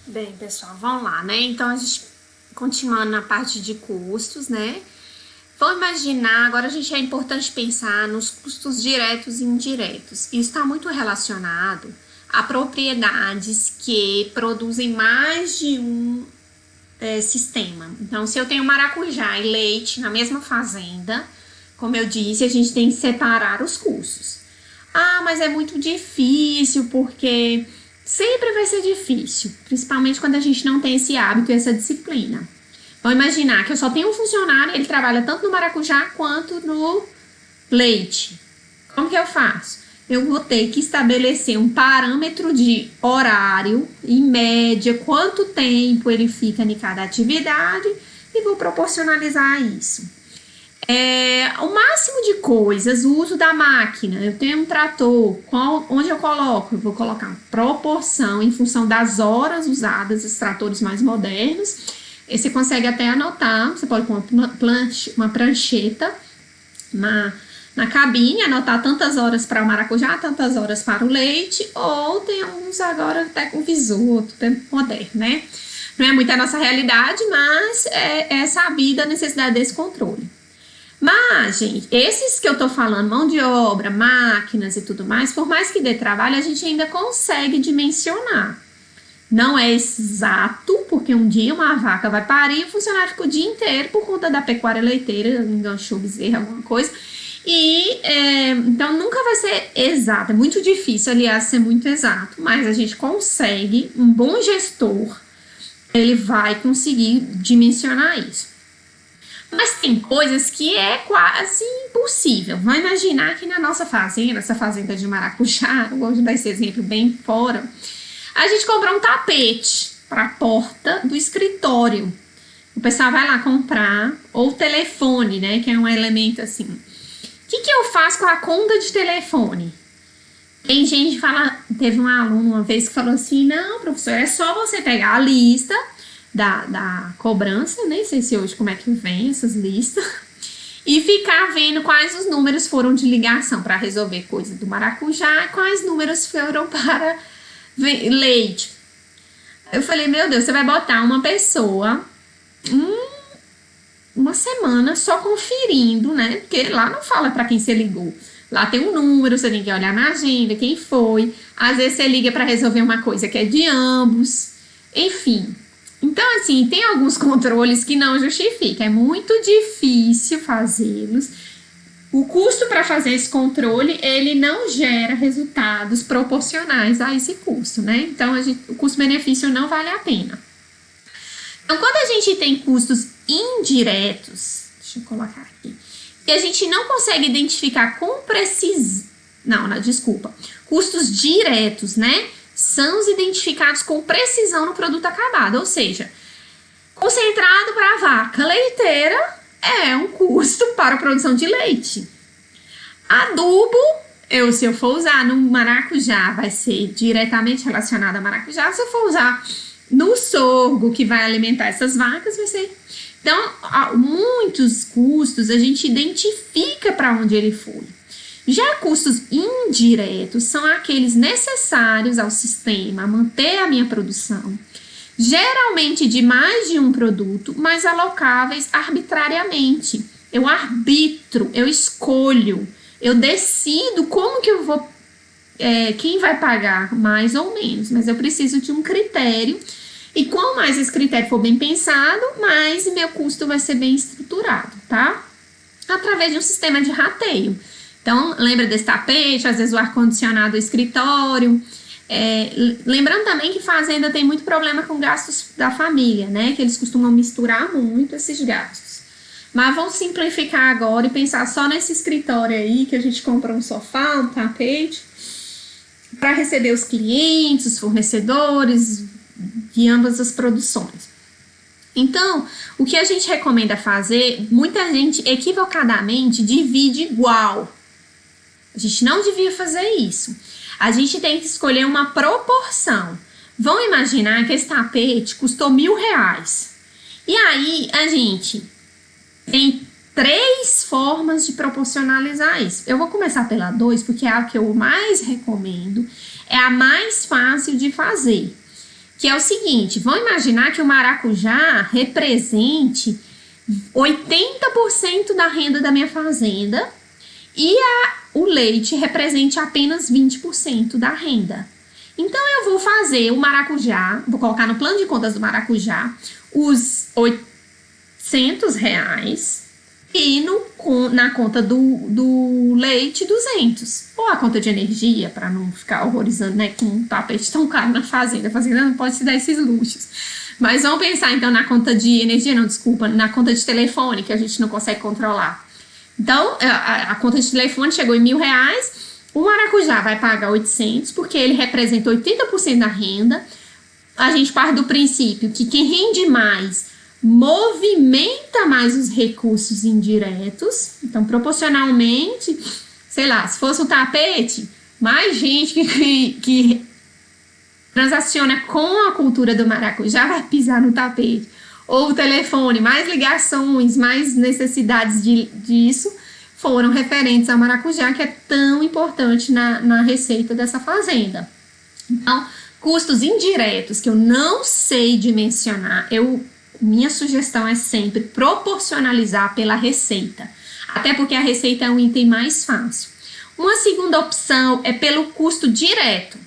Bem, pessoal, vamos lá, né? Então, a gente continuando na parte de custos, né? Vamos imaginar, agora é importante pensar nos custos diretos e indiretos. Isso está muito relacionado a propriedades que produzem mais de um sistema. Então, se eu tenho maracujá e leite na mesma fazenda, como eu disse, a gente tem que separar os custos. Ah, mas é muito difícil porque sempre vai ser difícil, principalmente quando a gente não tem esse hábito e essa disciplina. Vamos imaginar que eu só tenho um funcionário, ele trabalha tanto no maracujá quanto no leite. Como que eu faço? Eu vou ter que estabelecer um parâmetro de horário, em média, quanto tempo ele fica em cada atividade e vou proporcionalizar isso. O máximo de coisas, o uso da máquina. Eu tenho um trator, onde eu coloco? Eu vou colocar uma proporção em função das horas usadas, os tratores mais modernos. E você consegue até anotar, você pode pôr uma prancheta na cabine, anotar tantas horas para o maracujá, tantas horas para o leite, ou tem alguns agora até com visor, tudo moderno, né? Não é muito a nossa realidade, mas é sabida a necessidade desse controle. Mas, gente, esses que eu tô falando, mão de obra, máquinas e tudo mais, por mais que dê trabalho, a gente ainda consegue dimensionar. Não é exato, porque um dia uma vaca vai parir e o funcionário fica o dia inteiro por conta da pecuária leiteira, enganchou bezerra, alguma coisa. Então nunca vai ser exato, é muito difícil, aliás, ser muito exato, mas a gente consegue, um bom gestor, ele vai conseguir dimensionar isso. Mas tem coisas que é quase impossível. Vamos imaginar que na nossa fazenda, essa fazenda de maracujá, eu gosto de dar esse exemplo bem fora, a gente comprou um tapete para a porta do escritório. O pessoal vai lá comprar, ou telefone, né, que é um elemento assim. O que eu faço com a conta de telefone? Tem gente que fala, teve um aluno uma vez que falou assim, não, professor, é só você pegar a lista da cobrança, nem sei se hoje como é que vem essas listas, e ficar vendo quais os números foram de ligação para resolver coisa do maracujá e quais números foram para leite. Eu falei, meu Deus, você vai botar uma pessoa uma semana só conferindo, né? Porque lá não fala para quem você ligou. Lá tem um número, você tem que olhar na agenda, quem foi. Às vezes você liga para resolver uma coisa que é de ambos. Enfim. Então, assim, tem alguns controles que não justificam. É muito difícil fazê-los. O custo para fazer esse controle, ele não gera resultados proporcionais a esse custo, né? Então, o custo-benefício não vale a pena. Então, quando a gente tem custos indiretos, deixa eu colocar aqui, que a gente não consegue identificar com precisão, custos diretos, né? São identificados com precisão no produto acabado, ou seja, concentrado para a vaca leiteira é um custo para a produção de leite. Adubo, se eu for usar no maracujá, vai ser diretamente relacionado a maracujá. Se eu for usar no sorgo, que vai alimentar essas vacas, vai ser... Então, muitos custos a gente identifica para onde ele foi. Já custos indiretos são aqueles necessários ao sistema manter a minha produção, geralmente de mais de um produto, mas alocáveis arbitrariamente. Eu arbitro, eu escolho, eu decido como que eu vou, quem vai pagar mais ou menos, mas eu preciso de um critério, e quanto mais esse critério for bem pensado, mais meu custo vai ser bem estruturado, tá? Através de um sistema de rateio. Então, lembra desse tapete, às vezes o ar-condicionado do escritório. Lembrando também que fazenda tem muito problema com gastos da família, né? Que eles costumam misturar muito esses gastos. Mas vamos simplificar agora e pensar só nesse escritório aí, que a gente compra um sofá, um tapete, para receber os clientes, os fornecedores de ambas as produções. Então, o que a gente recomenda fazer, muita gente equivocadamente divide igual. A gente não devia fazer isso. A gente tem que escolher uma proporção. Vão imaginar que esse tapete custou R$1.000. E aí, a gente tem 3 formas de proporcionalizar isso. Eu vou começar pela 2, porque é a que eu mais recomendo. É a mais fácil de fazer. que é o seguinte, vamos imaginar que o maracujá represente 80% da renda da minha fazenda e o leite represente apenas 20% da renda. Então, eu vou fazer o maracujá, vou colocar no plano de contas do maracujá os R$800 e na conta do leite 200. Ou a conta de energia, para não ficar horrorizando, né, com um tapete tão caro na fazenda. A fazenda não pode se dar esses luxos. Mas vamos pensar, então, na conta de energia, não, desculpa, na conta de telefone, que a gente não consegue controlar. Então, a conta de telefone chegou em R$1.000, o maracujá vai pagar 800, porque ele representa 80% da renda. A gente parte do princípio que quem rende mais movimenta mais os recursos indiretos. Então, proporcionalmente, sei lá, se fosse um tapete, mais gente que transaciona com a cultura do maracujá vai pisar no tapete. Ou o telefone, mais ligações, mais necessidades disso foram referentes ao maracujá, que é tão importante na receita dessa fazenda. Então, custos indiretos que eu não sei dimensionar, minha sugestão é sempre proporcionalizar pela receita, até porque a receita é um item mais fácil. Uma segunda opção é pelo custo direto.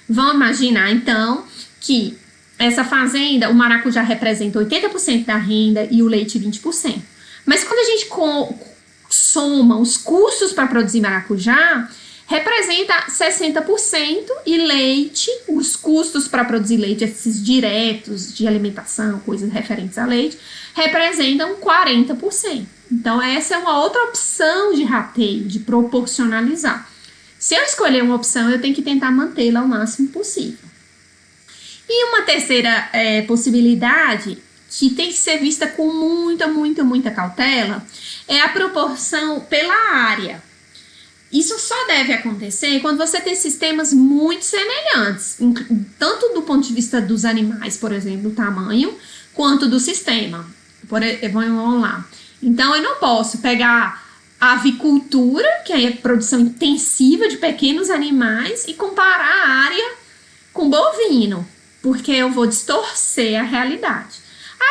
Vamos imaginar, então, que essa fazenda, o maracujá representa 80% da renda e o leite 20%. Mas quando a gente soma os custos para produzir maracujá, representa 60% e leite, os custos para produzir leite, esses diretos de alimentação, coisas referentes a leite, representam 40%. Então, essa é uma outra opção de rateio, de proporcionalizar. Se eu escolher uma opção, eu tenho que tentar mantê-la o máximo possível. E uma terceira possibilidade, que tem que ser vista com muita cautela, é a proporção pela área. Isso só deve acontecer quando você tem sistemas muito semelhantes, tanto do ponto de vista dos animais, por exemplo, do tamanho, quanto do sistema. Vamos lá. Então, eu não posso pegar a avicultura, que é a produção intensiva de pequenos animais, e comparar a área com bovino, porque eu vou distorcer a realidade.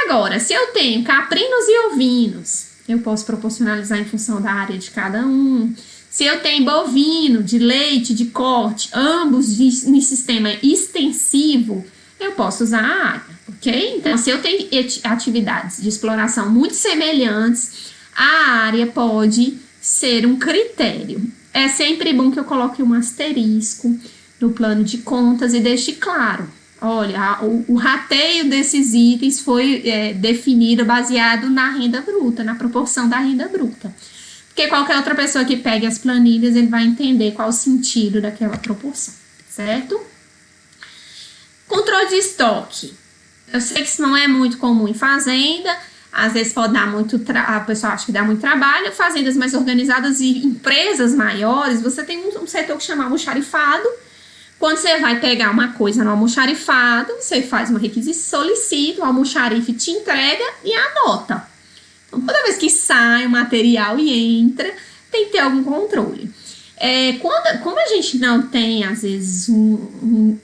Agora, se eu tenho caprinos e ovinos, eu posso proporcionalizar em função da área de cada um. Se eu tenho bovino, de leite, de corte, ambos em sistema extensivo, eu posso usar a área, ok? Então, se eu tenho atividades de exploração muito semelhantes, a área pode ser um critério. É sempre bom que eu coloque um asterisco no plano de contas e deixe claro. Olha, o rateio desses itens foi definido baseado na renda bruta, na proporção da renda bruta. Porque qualquer outra pessoa que pegue as planilhas, ele vai entender qual o sentido daquela proporção, certo? Controle de estoque. Eu sei que isso não é muito comum em fazenda, às vezes pode dar a pessoa acha que dá muito trabalho. Fazendas mais organizadas e empresas maiores, você tem um setor que chama almoxarifado. Quando você vai pegar uma coisa no almoxarifado, você faz uma requisição, solicita, o almoxarife te entrega e anota. Então, toda vez que sai o material e entra, tem que ter algum controle. Como a gente não tem, às vezes,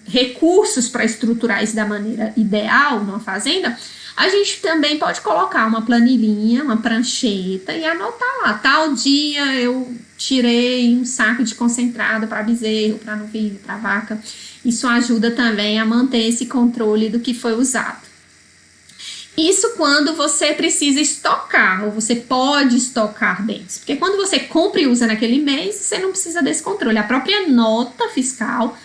recursos para estruturar isso da maneira ideal numa fazenda, a gente também pode colocar uma planilhinha, uma prancheta e anotar lá. Tal dia eu tirei um saco de concentrado para bezerro, para novilho, para vaca. Isso ajuda também a manter esse controle do que foi usado. Isso quando você precisa estocar, ou você pode estocar bens. Porque quando você compra e usa naquele mês, você não precisa desse controle. A própria nota fiscal,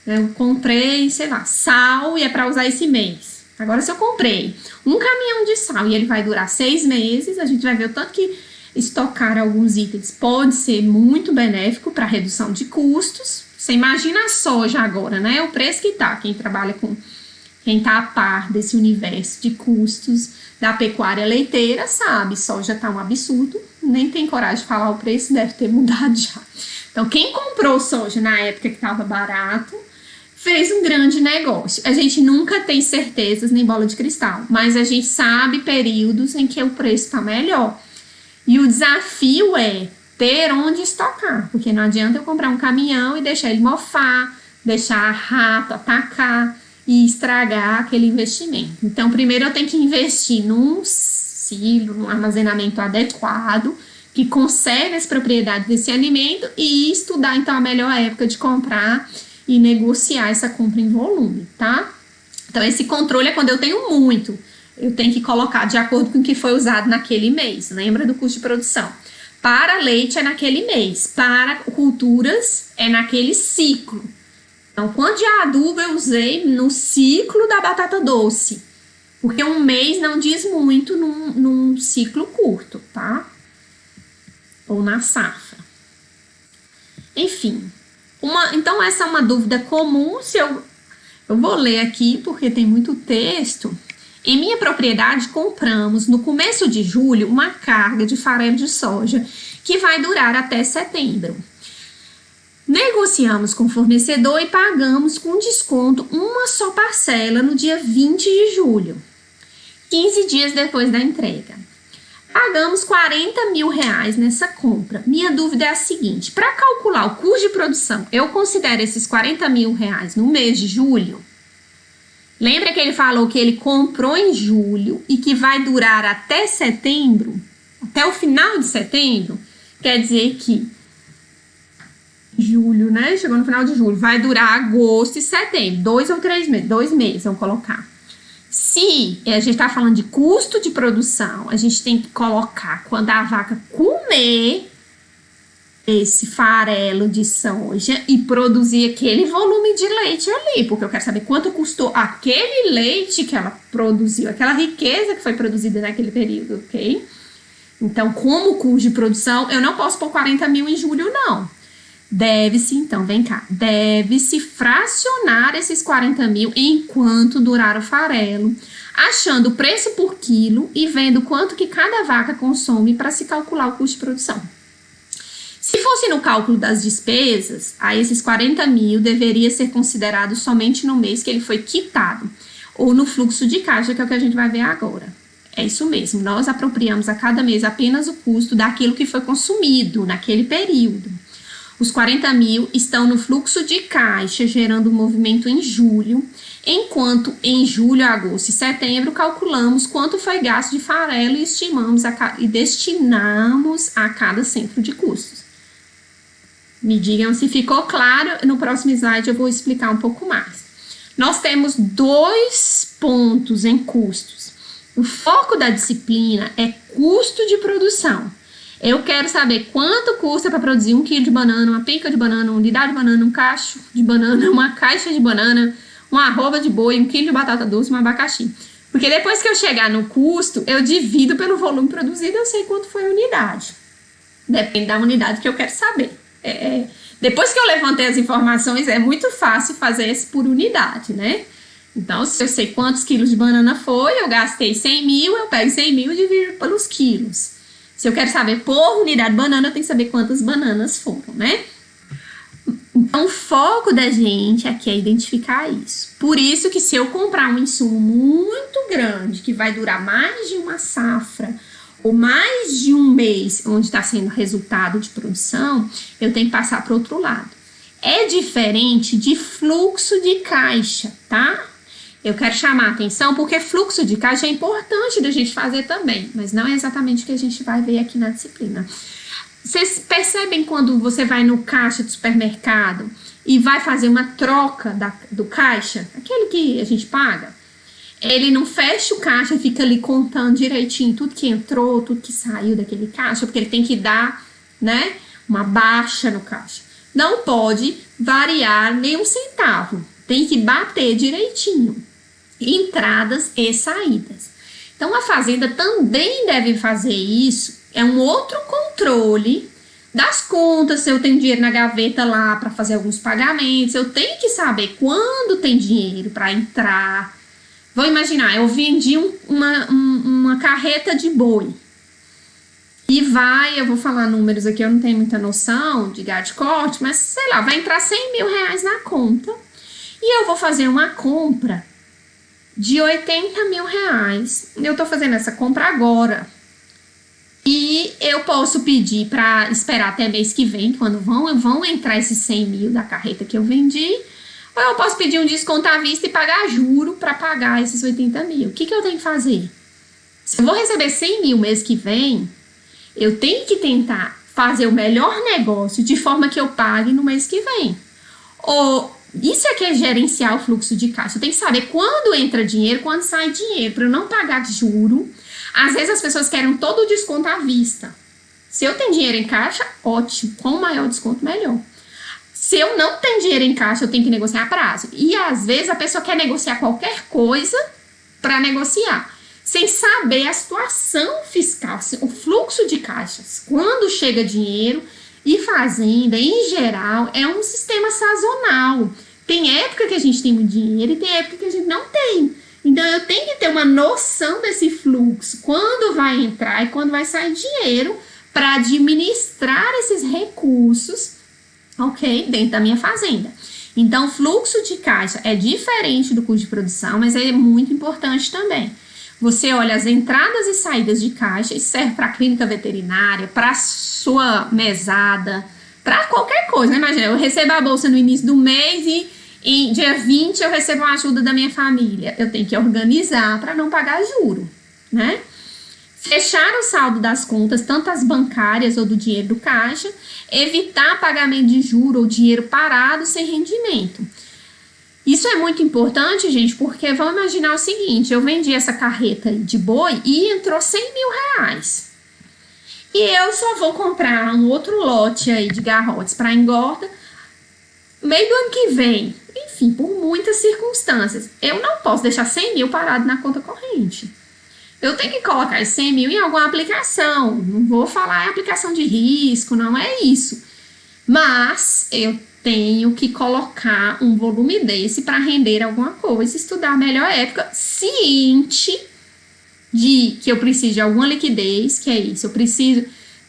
eu comprei, sei lá, sal e é para usar esse mês. Agora, se eu comprei um caminhão de sal e ele vai durar 6 meses, a gente vai ver o tanto que estocar alguns itens pode ser muito benéfico para redução de custos. Você imagina a soja agora, né? O preço que tá, quem trabalha com... Quem tá a par desse universo de custos da pecuária leiteira sabe, soja tá um absurdo, nem tem coragem de falar o preço, deve ter mudado já. Então, quem comprou soja na época que tava barato, fez um grande negócio. A gente nunca tem certezas nem bola de cristal, mas a gente sabe períodos em que o preço tá melhor. E o desafio é ter onde estocar, porque não adianta eu comprar um caminhão e deixar ele mofar, deixar rato atacar. e estragar aquele investimento. Então, primeiro eu tenho que investir num silo, num armazenamento adequado, que conserve as propriedades desse alimento e estudar, então, a melhor época de comprar e negociar essa compra em volume, tá? Então, esse controle é quando eu tenho muito. Eu tenho que colocar de acordo com o que foi usado naquele mês. Lembra do custo de produção? Para leite é naquele mês. Para culturas é naquele ciclo. Então, quanto de adubo eu usei no ciclo da batata doce? Porque um mês não diz muito num ciclo curto, tá? Ou na safra. Enfim. Então, essa é uma dúvida comum. Eu vou ler aqui, porque tem muito texto. Em minha propriedade, compramos, no começo de julho, uma carga de farelo de soja que vai durar até setembro. Negociamos com o fornecedor e pagamos com desconto uma só parcela no dia 20 de julho, 15 dias depois da entrega. Pagamos R$40 mil nessa compra. Minha dúvida é a seguinte: para calcular o custo de produção, eu considero esses R$40 mil no mês de julho? Lembra que ele falou que ele comprou em julho e que vai durar até setembro? Até o final de setembro? Quer dizer que julho, né? Chegou no final de julho. Vai durar agosto e setembro. 2 ou 3 meses. 2 meses, vamos colocar. Se a gente tá falando de custo de produção, a gente tem que colocar quando a vaca comer esse farelo de soja e produzir aquele volume de leite ali, porque eu quero saber quanto custou aquele leite que ela produziu, aquela riqueza que foi produzida naquele período, ok? Então, como custo de produção, eu não posso pôr 40 mil em julho, não. Deve-se, então, vem cá, deve-se fracionar esses 40 mil enquanto durar o farelo, achando o preço por quilo e vendo quanto que cada vaca consome para se calcular o custo de produção. Se fosse no cálculo das despesas, aí esses 40 mil deveria ser considerado somente no mês que ele foi quitado, ou no fluxo de caixa, que é o que a gente vai ver agora. É isso mesmo, nós apropriamos a cada mês apenas o custo daquilo que foi consumido naquele período. Os 40 mil estão no fluxo de caixa, gerando um movimento em julho, enquanto em julho, agosto e setembro calculamos quanto foi gasto de farelo e estimamos e destinamos a cada centro de custos. Me digam se ficou claro, no próximo slide eu vou explicar um pouco mais. Nós temos 2 pontos em custos. O foco da disciplina é custo de produção. Eu quero saber quanto custa para produzir 1 quilo de banana, uma penca de banana, uma unidade de banana, um cacho de banana, uma caixa de banana, uma arroba de boi, 1 quilo de batata doce, um abacaxi. Porque depois que eu chegar no custo, eu divido pelo volume produzido, eu sei quanto foi a unidade. Depende da unidade que eu quero saber. Depois que eu levantei as informações, é muito fácil fazer isso por unidade, né? Então, se eu sei quantos quilos de banana foi, eu gastei 100 mil, eu pego 100 mil e divido pelos quilos. Se eu quero saber por unidade de banana, eu tenho que saber quantas bananas foram, né? Então, o foco da gente aqui é identificar isso. Por isso que se eu comprar um insumo muito grande, que vai durar mais de uma safra, ou mais de um mês, onde está sendo resultado de produção, eu tenho que passar para o outro lado. É diferente de fluxo de caixa, tá? Eu quero chamar a atenção porque fluxo de caixa é importante da gente fazer também, mas não é exatamente o que a gente vai ver aqui na disciplina. Vocês percebem quando você vai no caixa do supermercado e vai fazer uma troca do caixa, aquele que a gente paga? Ele não fecha o caixa e fica ali contando direitinho tudo que entrou, tudo que saiu daquele caixa, porque ele tem que dar, né, uma baixa no caixa. Não pode variar nem um centavo, tem que bater direitinho, entradas e saídas. Então, a fazenda também deve fazer isso, é um outro controle das contas, se eu tenho dinheiro na gaveta lá para fazer alguns pagamentos, eu tenho que saber quando tem dinheiro para entrar. Vou imaginar, eu vendi uma carreta de boi e eu vou falar números aqui, eu não tenho muita noção de gado de corte, mas sei lá, vai entrar 100 mil na conta e eu vou fazer uma compra de 80 mil. Eu tô fazendo essa compra agora e eu posso pedir para esperar até mês que vem, quando vão entrar esses 100 mil da carreta que eu vendi. Ou eu posso pedir um desconto à vista e pagar juro para pagar esses 80 mil. O que eu tenho que fazer? Se eu vou receber 100 mil mês que vem, eu tenho que tentar fazer o melhor negócio de forma que eu pague no mês que vem. Ou isso é que é gerenciar o fluxo de caixa. Eu tenho que saber quando entra dinheiro, quando sai dinheiro, para eu não pagar juro. Às vezes as pessoas querem todo o desconto à vista. Se eu tenho dinheiro em caixa, ótimo. Com maior desconto, melhor. Se eu não tenho dinheiro em caixa, eu tenho que negociar a prazo. E às vezes a pessoa quer negociar qualquer coisa para negociar, sem saber a situação fiscal, o fluxo de caixas. Quando chega dinheiro e fazenda, em geral, é um sistema sazonal. Tem época que a gente tem muito dinheiro e tem época que a gente não tem. Então, eu tenho que ter uma noção desse fluxo, quando vai entrar e quando vai sair dinheiro, para administrar esses recursos, ok, dentro da minha fazenda. Então, fluxo de caixa é diferente do custo de produção, mas é muito importante também. Você olha as entradas e saídas de caixa, isso serve para a clínica veterinária, para a sua mesada, para qualquer coisa, né? Imagina, eu recebo a bolsa no início do mês e em dia 20 eu recebo a ajuda da minha família. Eu tenho que organizar para não pagar juro, né? Fechar o saldo das contas, tanto as bancárias ou do dinheiro do caixa, evitar pagamento de juro ou dinheiro parado sem rendimento. Isso é muito importante, gente, porque vamos imaginar o seguinte, eu vendi essa carreta de boi e entrou 100 mil reais. E eu só vou comprar um outro lote aí de garrotes para engorda meio do ano que vem. Enfim, por muitas circunstâncias. Eu não posso deixar 100 mil parado na conta corrente. Eu tenho que colocar esses 100 mil em alguma aplicação. Não vou falar em aplicação de risco, não é isso. Mas eu tenho que colocar um volume desse para render alguma coisa, estudar a melhor época, ciente de que eu preciso de alguma liquidez, que é isso, eu preciso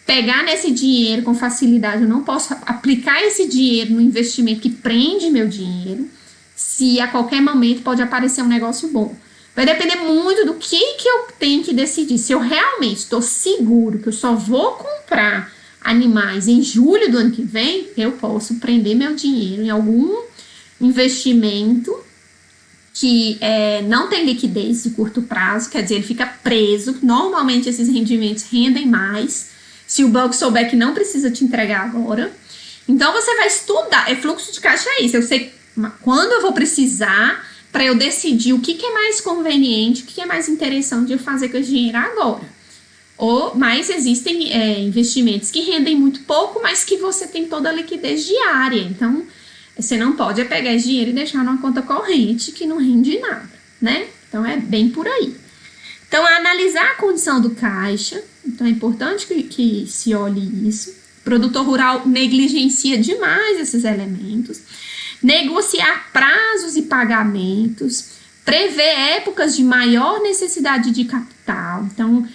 pegar nesse dinheiro com facilidade, eu não posso aplicar esse dinheiro no investimento que prende meu dinheiro, se a qualquer momento pode aparecer um negócio bom. Vai depender muito do que eu tenho que decidir. Se eu realmente estou seguro que eu só vou comprar animais em julho do ano que vem, eu posso prender meu dinheiro em algum investimento que não tem liquidez de curto prazo, quer dizer, ele fica preso. Normalmente esses rendimentos rendem mais se o banco souber que não precisa te entregar agora. Então você vai estudar, fluxo de caixa é isso, eu sei quando eu vou precisar para eu decidir o que é mais conveniente, o que é mais interessante de eu fazer com esse dinheiro agora. Mas existem investimentos que rendem muito pouco, mas que você tem toda a liquidez diária. Então, você não pode pegar esse dinheiro e deixar numa conta corrente que não rende nada, né? Então, é bem por aí. Então, analisar a condição do caixa. Então, é importante que se olhe isso. O produtor rural negligencia demais esses elementos. Negociar prazos e pagamentos. Prever épocas de maior necessidade de capital. Então,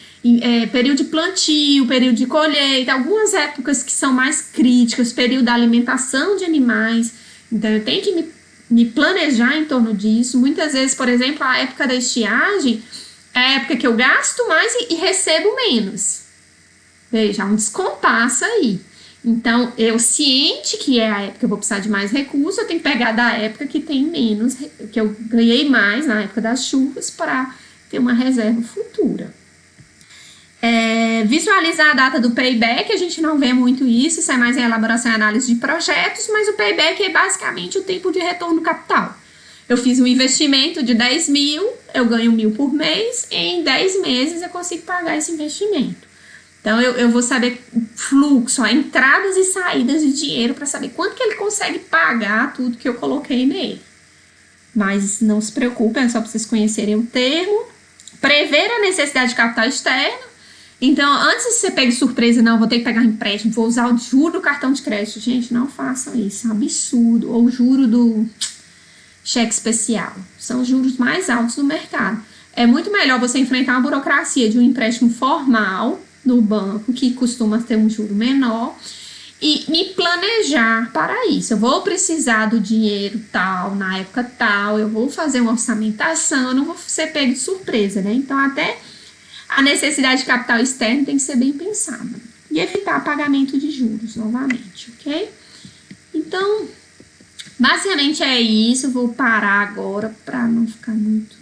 período de plantio, período de colheita, algumas épocas que são mais críticas, período da alimentação de animais. Então, eu tenho que me planejar em torno disso. Muitas vezes, por exemplo, a época da estiagem é a época que eu gasto mais e recebo menos. Veja, um descompasso aí. Então, eu ciente que é a época que eu vou precisar de mais recursos, eu tenho que pegar da época que tem menos, que eu ganhei mais na época das chuvas para ter uma reserva futura. Visualizar a data do payback, a gente não vê muito isso é mais em elaboração e análise de projetos, mas o payback é basicamente o tempo de retorno do capital. Eu fiz um investimento de 10 mil, eu ganho 1.000 por mês, e em 10 meses eu consigo pagar esse investimento. Então, eu vou saber fluxo, entradas e saídas de dinheiro para saber quanto que ele consegue pagar tudo que eu coloquei nele. Mas não se preocupem, é só para vocês conhecerem o termo. Prever a necessidade de capital externo. Então, antes de você pegar surpresa, não, vou ter que pegar um empréstimo, vou usar o juro do cartão de crédito. Gente, não façam isso, é um absurdo. Ou o juro do cheque especial. São os juros mais altos do mercado. É muito melhor você enfrentar uma burocracia de um empréstimo formal no banco, que costuma ter um juro menor, e me planejar para isso. Eu vou precisar do dinheiro tal, na época tal, eu vou fazer uma orçamentação, eu não vou ser pego de surpresa, né? Então, até a necessidade de capital externo tem que ser bem pensada. E evitar pagamento de juros, novamente, ok? Então, Basicamente é isso. Vou parar agora para não ficar muito